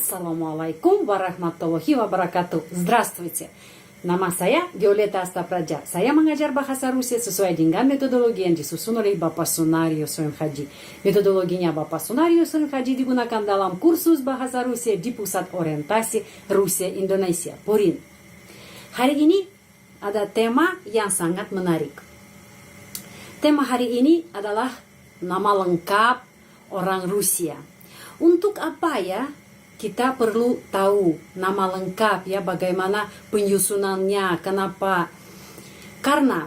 Assalamualaikum warahmatullahi wabarakatuh. Здравствуйте. Nama saya Violeta Astapraja. Saya mengajar bahasa Rusia sesuai dengan metodologi yang disusun oleh Bapak Sunario Soem Haji. Metodologinya Bapak Sunario Soem Haji digunakan dalam kursus bahasa Rusia di Pusat Orientasi Rusia Indonesia, PORIN. Hari ini ada tema yang sangat menarik. Tema hari ini adalah nama lengkap orang Rusia. Untuk apa ya kita perlu tahu nama lengkap ya, bagaimana penyusunannya, kenapa? Karena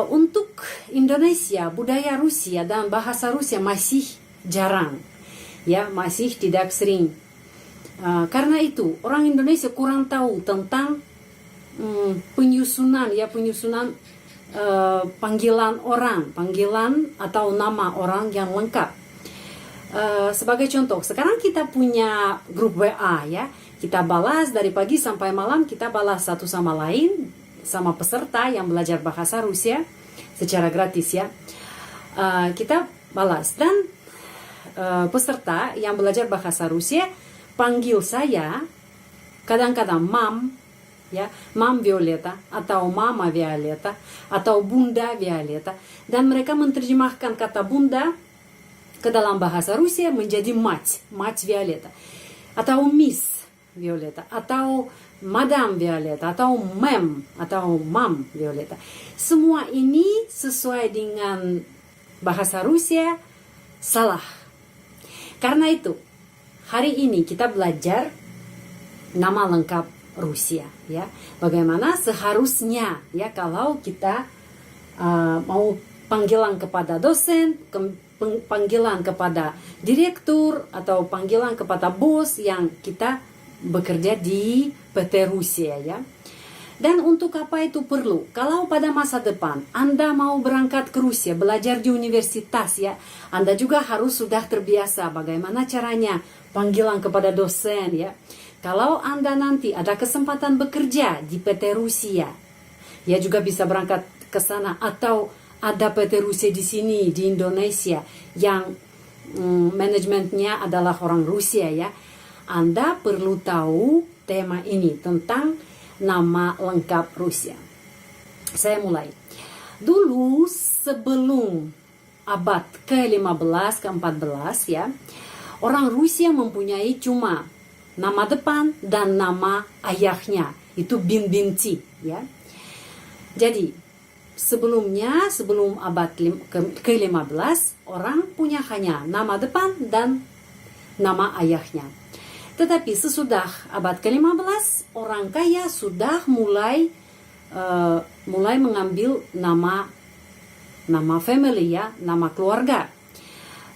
untuk Indonesia, budaya Rusia dan bahasa Rusia masih jarang, ya masih tidak sering. Karena itu orang Indonesia kurang tahu tentang penyusunan panggilan orang, panggilan atau nama orang yang lengkap. Sebagai contoh, sekarang kita punya grup WA ya, kita balas dari pagi sampai malam, kita balas satu sama lain sama peserta yang belajar bahasa Rusia secara gratis ya. Kita balas dan peserta yang belajar bahasa Rusia panggil saya kadang-kadang Mam ya, Mam Violeta atau Mama Violeta atau Bunda Violeta, dan mereka menerjemahkan kata Bunda ke dalam bahasa Rusia menjadi Mать Violeta, atau Miss Violeta, atau Madam Violeta, atau Mem, atau Mam Violeta. Semua ini sesuai dengan bahasa Rusia salah. Karena itu, hari ini kita belajar nama lengkap Rusia ya. Bagaimana seharusnya ya kalau kita mau panggilan kepada dosen, panggilan kepada direktur atau panggilan kepada bos yang kita bekerja di PT Rusia ya. Dan untuk apa itu perlu? Kalau pada masa depan Anda mau berangkat ke Rusia belajar di universitas ya, Anda juga harus sudah terbiasa bagaimana caranya panggilan kepada dosen ya. Kalau Anda nanti ada kesempatan bekerja di PT Rusia, ya juga bisa berangkat ke sana, atau ada PT Rusia di sini di Indonesia yang manajemennya adalah orang Rusia ya. Anda perlu tahu tema ini tentang nama lengkap Rusia. Saya mulai. Dulu sebelum abad ke-15 ke-14 ya, orang Rusia mempunyai cuma nama depan dan nama ayahnya, itu bin-binti ya. Jadi sebelum abad ke-15 orang punya hanya nama depan dan nama ayahnya. Tetapi sesudah abad ke-15 orang kaya sudah mulai mengambil nama family ya, nama keluarga.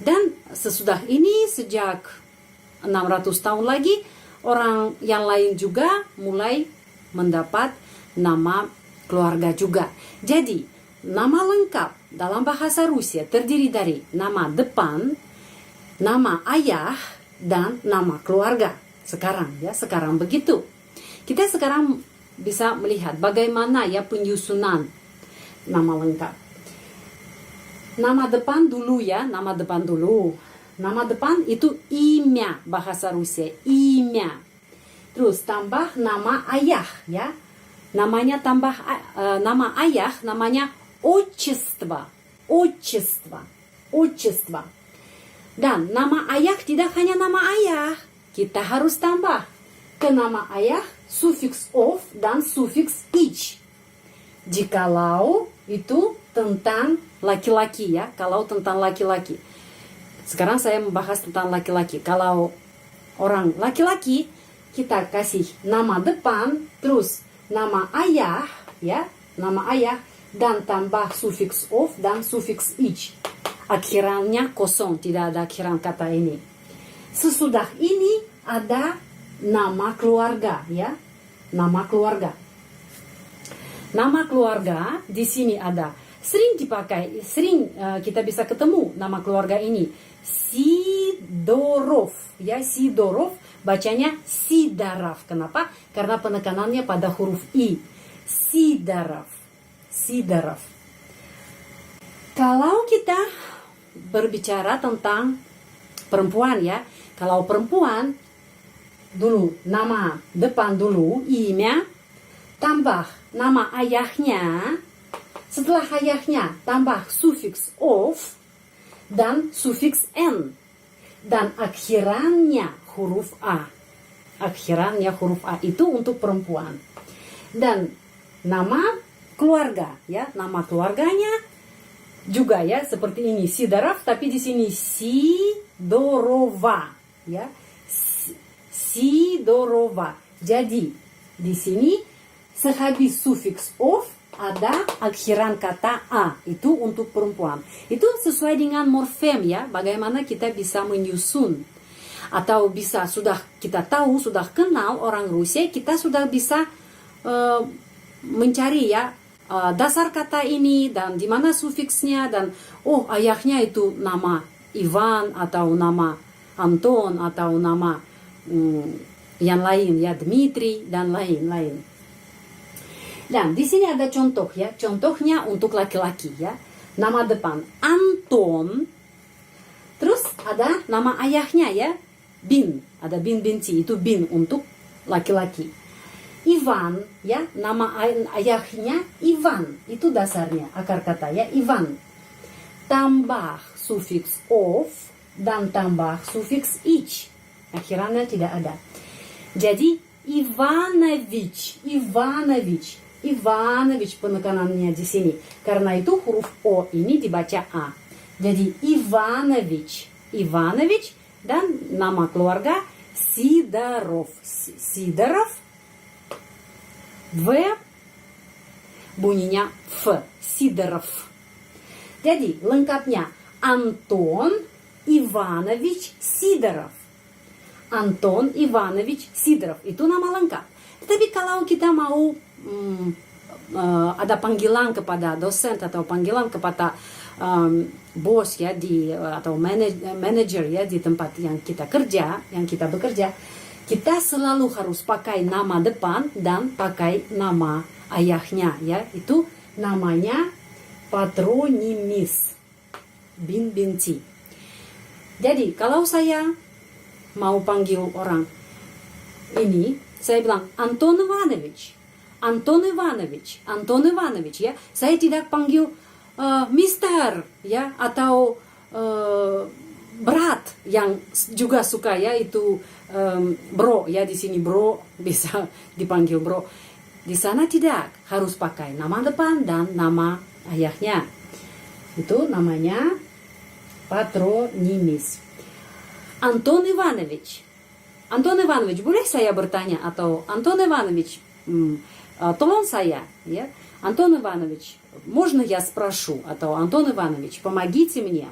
Dan sesudah ini sejak 600 tahun lagi orang yang lain juga mulai mendapat nama keluarga juga. Jadi, nama lengkap dalam bahasa Rusia terdiri dari nama depan, nama ayah, dan nama keluarga. Sekarang begitu. Kita sekarang bisa melihat bagaimana ya penyusunan nama lengkap. Nama depan dulu ya, nama depan itu imya bahasa Rusia, imya. Terus tambah nama ayah ya. Namanya tambah nama ayah namanya отчество. Dan nama ayah tidak hanya nama ayah. Kita harus tambah ke nama ayah sufiks of dan sufiks ich. Jikalau itu tentang laki-laki ya, kalau tentang laki-laki. Sekarang saya membahas tentang laki-laki. Kalau orang laki-laki, kita kasih nama depan, terus nama ayah, ya, nama ayah, dan tambah sufiks of dan sufiks ich. Akhirannya kosong, tidak ada akhiran kata ini. Sesudah ini ada nama keluarga, ya, nama keluarga. Nama keluarga di sini ada. Sering dipakai, kita bisa ketemu nama keluarga ini. Sidorov, ya, Sidorov, bacanya Sidarov. Kenapa? Karena penekanannya pada huruf I. Sidarov. Kalau kita berbicara tentang perempuan ya, Kalau perempuan, dulu nama depan dulu, imя, tambah nama ayahnya, setelah ayahnya tambah sufiks ov dan sufiks n, dan akhirannya huruf a. Akhirannya huruf a itu untuk perempuan. Dan nama keluarga, ya, nama keluarganya juga ya seperti ini, Sidorov, tapi di sini Sidorova, ya, Sidorova. Jadi di sini sehabis sufiks ov ada akhiran kata a, itu untuk perempuan. Itu sesuai dengan morfem, ya, bagaimana kita bisa menyusun, atau bisa sudah kita tahu, sudah kenal orang Rusia, kita sudah bisa mencari, ya, dasar kata ini dan di mana sufiksnya, dan oh, ayahnya itu nama Ivan atau nama Anton atau nama yang lain, ya, Dmitri dan lain-lain. Dan di sini ada contoh, ya, contohnya untuk laki-laki, ya, nama depan Anton, terus ada nama ayahnya, ya, Bin, ada Bin Binci, itu Bin untuk laki-laki. Ivan, ya, nama ayahnya Ivan, itu dasarnya akar kata, ya, Ivan. Tambah sufiks ov dan tambah sufiks ich, akhirannya tidak ada. Jadi Ivanovich, Ivanovich, Ivanovich penekanannya di sini. Karena itu huruf o ini dibaca a. Jadi Ivanovich, Ivanovich, dan nama keluarga Sidorov, Sidorov. V bunyinya F, Sidorov. Jadi lengkapnya Anton Ivanovich Sidorov. Anton Ivanovich Sidorov, itu nama lengkap. Tetapi kalau kita mau ada panggilan kepada dosen atau panggilan kepada bos, ya, di atau manager, ya, di tempat yang kita kerja, yang kita bekerja, kita selalu harus pakai nama depan dan pakai nama ayahnya, ya, itu namanya patronimis, Bin Binci. Jadi kalau saya mau panggil orang ini, saya bilang Anton Ivanovich, Anton Ivanovich, Anton Ivanovich, ya, saya tidak panggil Mister, ya, atau berat yang juga suka, ya, itu bro, ya, di sini bro bisa dipanggil bro. Di sana tidak, harus pakai nama depan dan nama ayahnya. Itu namanya patronimis. Anton Ivanovich, Anton Ivanovich, boleh saya bertanya, atau Anton Ivanovich, tolong saya, ya, Anton Ivanovich, можно я спрошу, atau Anton Ivanovich, помогите мне.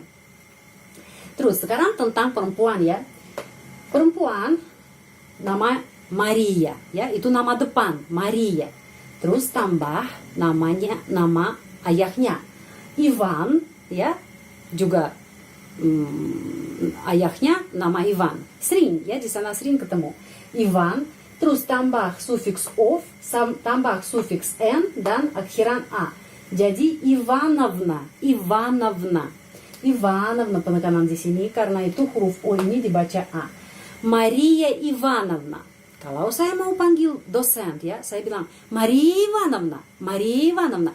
Terus sekarang tentang perempuan, ya. Perempuan nama Maria, ya, itu nama depan Maria. Terus tambah namanya, nama ayahnya Ivan, ya, juga ayahnya nama Ivan. Sering, ya, di sana sering ketemu Ivan. Terus tambah sufiks ov, tambah sufiks n dan akhiran a. Jadi Ivanovna, Ivanovna, Ivanovna penekanan di sini karena itu huruf o ini dibaca a. Maria Ivanovna. Kalau saya mau panggil dosen, ya, saya bilang Maria Ivanovna, Maria Ivanovna.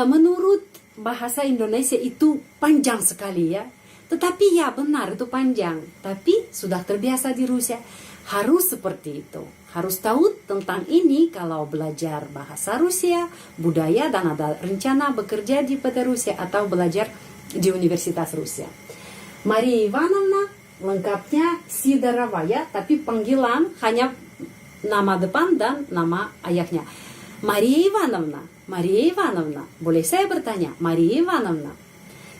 Menurut bahasa Indonesia itu panjang sekali, ya. Tetapi ya benar itu panjang. Tapi sudah terbiasa di Rusia. Harus seperti itu. Harus tahu tentang ini kalau belajar bahasa Rusia, budaya, dan ada rencana bekerja di PT Rusia atau belajar di Universitas Rusia. Maria Ivanovna lengkapnya Sidorova, ya, tapi panggilan hanya nama depan dan nama ayahnya. Maria Ivanovna, Maria Ivanovna. Boleh saya bertanya, Maria Ivanovna.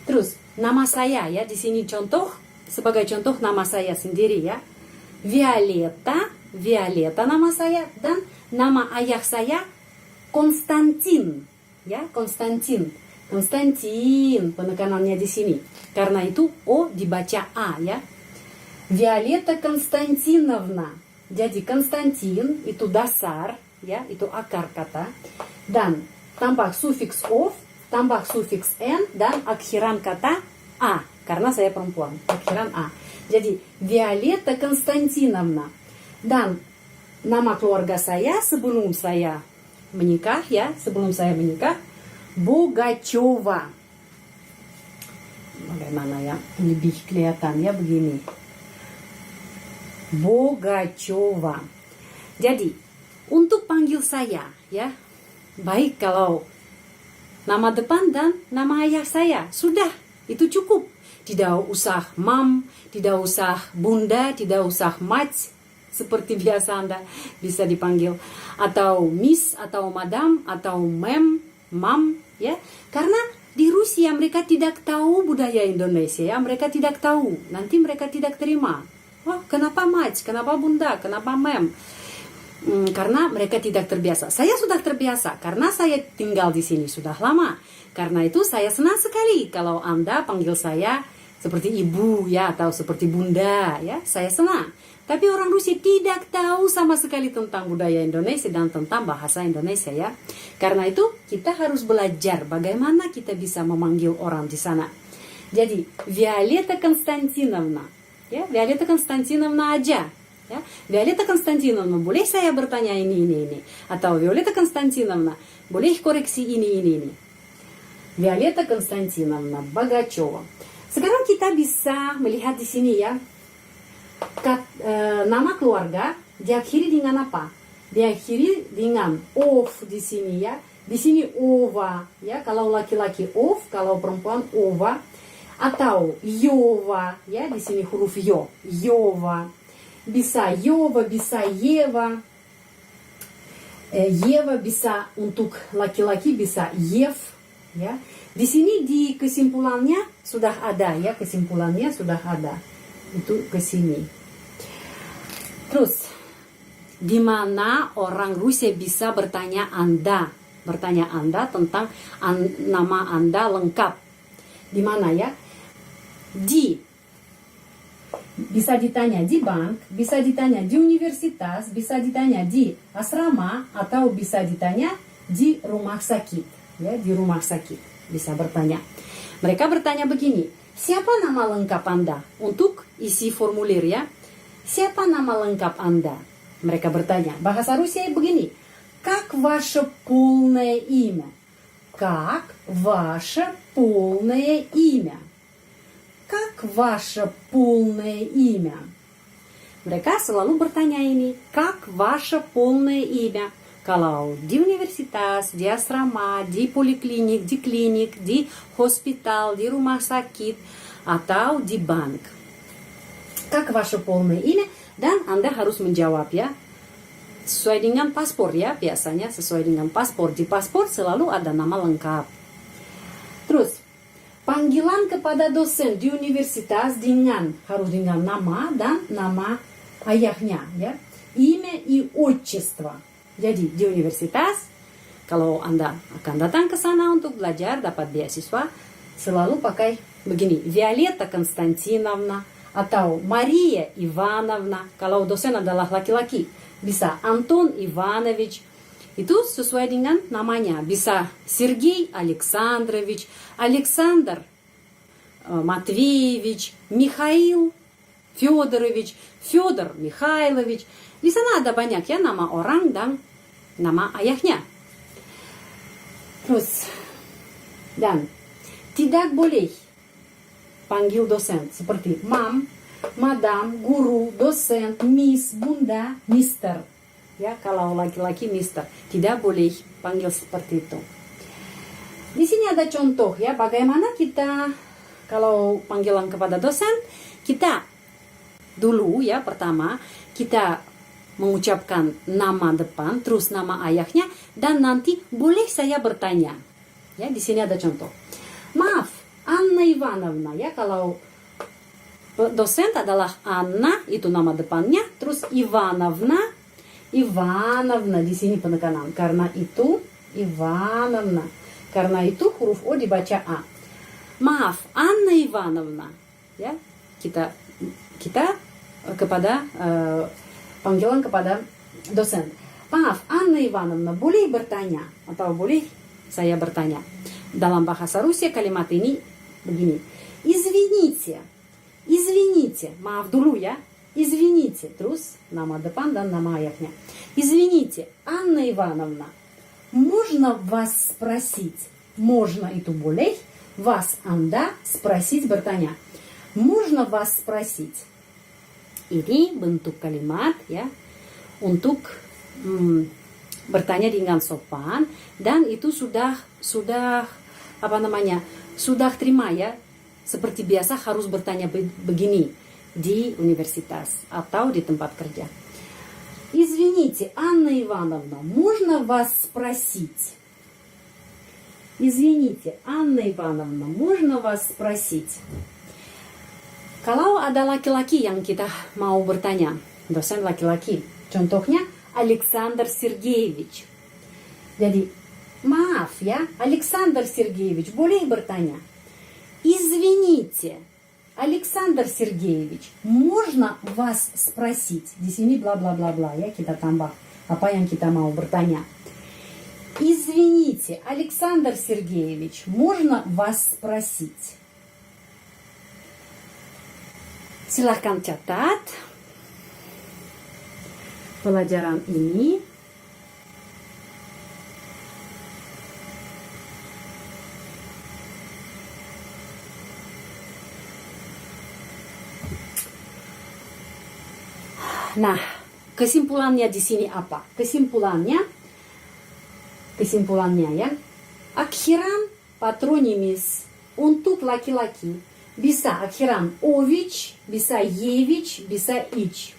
Terus nama saya, ya, di sini contoh, sebagai contoh nama saya sendiri, ya. Violeta, Violeta nama saya, dan nama ayah saya Konstantin, ya, Konstantin. Konstantin penekanannya di sini. Karena itu o dibaca a, ya. Violeta Konstantinovna. Jadi Konstantin itu dasar, ya, itu akar kata, dan tambah sufiks ov, tambah sufiks n, dan akhiran kata a, karena saya perempuan, akhiran a. Jadi Violeta Konstantinovna. Dan nama keluarga saya sebelum saya menikah Bogacheva. Bagaimana ya? Lebih kelihatan ya begini. Bogacheva. Jadi untuk panggil saya ya, baik kalau nama depan dan nama ayah saya sudah itu cukup. Tidak usah mam, tidak usah bunda, tidak usah mats seperti biasa Anda bisa dipanggil, atau miss, atau madam, atau mam ya. Karena di Rusia mereka tidak tahu budaya Indonesia ya, mereka tidak tahu. Nanti mereka tidak terima. Oh, kenapa mats, kenapa bunda, kenapa mem? Karena mereka tidak terbiasa. Saya sudah terbiasa karena saya tinggal di sini sudah lama. Karena itu saya senang sekali kalau Anda panggil saya seperti ibu ya, atau seperti bunda ya, saya senang. Tapi orang Rusia tidak tahu sama sekali tentang budaya Indonesia dan tentang bahasa Indonesia ya. Karena itu kita harus belajar bagaimana kita bisa memanggil orang di sana. Jadi Violeta Konstantinovna ya, Violeta Konstantinovna aja ya. Violeta Konstantinovna, boleh saya bertanya ini. Atau Violeta Konstantinovna, boleh koreksi ini. Violeta Konstantinovna Bogacheva. Sekarang kita bisa melihat di sini ya, nama keluarga diakhiri dengan apa? Diakhiri dengan ov di sini ya. Di sini ova ya, kalau laki-laki ov, kalau perempuan ova, atau yova ya, di sini huruf yo, yova. Bisa yova, bisa yeva. Yeva bisa untuk laki-laki, bisa yev ya. Di sini di kesimpulannya sudah ada ya, kesimpulannya sudah ada. Itu ke sini. Terus di mana orang Rusia bisa bertanya Anda tentang nama Anda lengkap. Di mana ya? Bisa ditanya di bank, bisa ditanya di universitas, bisa ditanya di asrama, atau bisa ditanya di rumah sakit. Ya, di rumah sakit bisa bertanya. Mereka bertanya begini, siapa nama lengkap Anda? Untuk isi formulir ya. Siapa nama lengkap Anda? Mereka bertanya. Bahasa Rusia begini. Как ваше полное имя? Как ваше полное имя? Как ваше полное имя? Mereka selalu bertanya ini. Как ваше полное имя? Kalau di universitas, di asrama, di poliklinik, di klinik, di hospital, di rumah sakit, atau di bank. Как ваше полное имя? Dan Anda harus menjawab ya, sesuai dengan paspor ya, biasanya sesuai dengan paspor. Di paspor selalu ada nama lengkap. Terus, panggilan kepada dosen di universitas harus dengan nama dan nama ayahnya ya. Имя и отчество. Jadi di universitas, kalau Anda akan datang ke sana untuk belajar, dapat beasiswa, selalu pakai begini, Violeta Konstantinovna atau Maria Ivanovna. Kalau dosen adalah laki-laki, bisa Anton Ivanovich. Itu sesuai dengan namanya. Bisa Sergei Alexandrovich, Alexander Matveevich, Mikhail Fyodorovich, Fyodor Mikhailovich. Di sana ada banyak ya nama orang dan nama ayahnya. Terus, dan tidak boleh panggil dosen seperti mam, madam, guru, dosen, miss, bunda, mister. Ya, kalau laki-laki mister, tidak boleh panggil seperti itu. Di sini ada contoh ya, bagaimana kita kalau panggilan kepada dosen, kita dulu ya pertama kita mengucapkan nama depan, terus nama ayahnya, dan nanti boleh saya bertanya. Ya, di sini ada contoh. Maaf, Anna Ivanovna ya, kalau dosen adalah Anna, itu nama depannya, terus Ivanovna di sini penekanan, karena itu Ivanovna, karena itu huruf O dibaca A. Maaf, Anna Ivanovna ya, kita kepada panggilan kepada dosen. Maaf, Anna Ivanovna, boleh bertanya atau boleh saya bertanya. Dalam bahasa Rusia kalimat ini begini. Извините, Извините, maaf dulu ya. Извините, terus nama depan dan nama ayahnya. Извините, Анна Ивановна, можно вас спросить? Можно itu boleh, вас Anda, спросить bertanya. Можно вас спросить? Ini bentuk kalimat ya untuk bertanya dengan sopan, dan itu sudah apa namanya, sudah terima ya, seperti biasa harus bertanya begini di universitas atau di tempat kerja. Извините, Анна Ивановна, можно вас спросить? Извините, Анна Ивановна, можно вас спросить? Kalau ada laki-laki yang kita mau bertanya, dosen laki-laki, contohnya Александр Сергеевич. Jadi, maaf ya, Александр Сергеевич, boleh bertanya? Извините, Александр Сергеевич, можно вас спросить? Di sini bla bla bla bla ya, kita tambah apa yang kita mau bertanya. Извините, Александр Сергеевич, можно вас спросить? Silahkan catat pelajaran ini. Nah, kesimpulannya di sini apa? Kesimpulannya ya, akhiran patronimis untuk laki-laki bisa akhiran ovich, bisa yevich, bisa ich.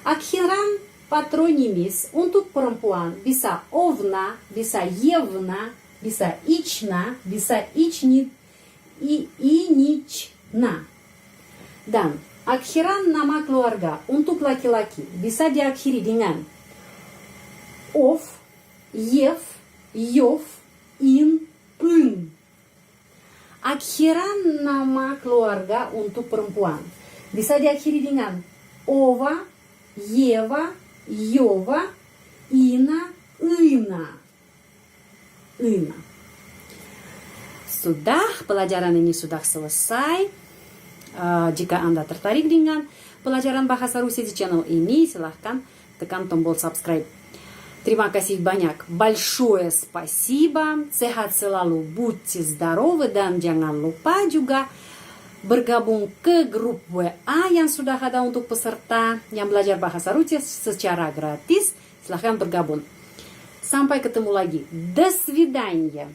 Akhiran patronimis untuk perempuan bisa ovna, bisa yevna, bisa ichna, bisa inichna. Dan akhiran nama keluarga untuk laki-laki bisa diakhiri dengan ov, yev, yov, in, Akhiran nama keluarga untuk perempuan bisa diakhiri dengan ova, yeva, yova, ina, ina. Sudah, pelajaran ini sudah selesai. Jika Anda tertarik dengan pelajaran bahasa Rusia di channel ini, silahkan tekan tombol subscribe. Terima kasih banyak. Большое спасибо. Sehat selalu, будьте здоровы, dan jangan lupa juga bergabung ke grup WA yang sudah ada untuk peserta yang belajar bahasa Rusia secara gratis. Silahkan bergabung. Sampai ketemu lagi. До свидания.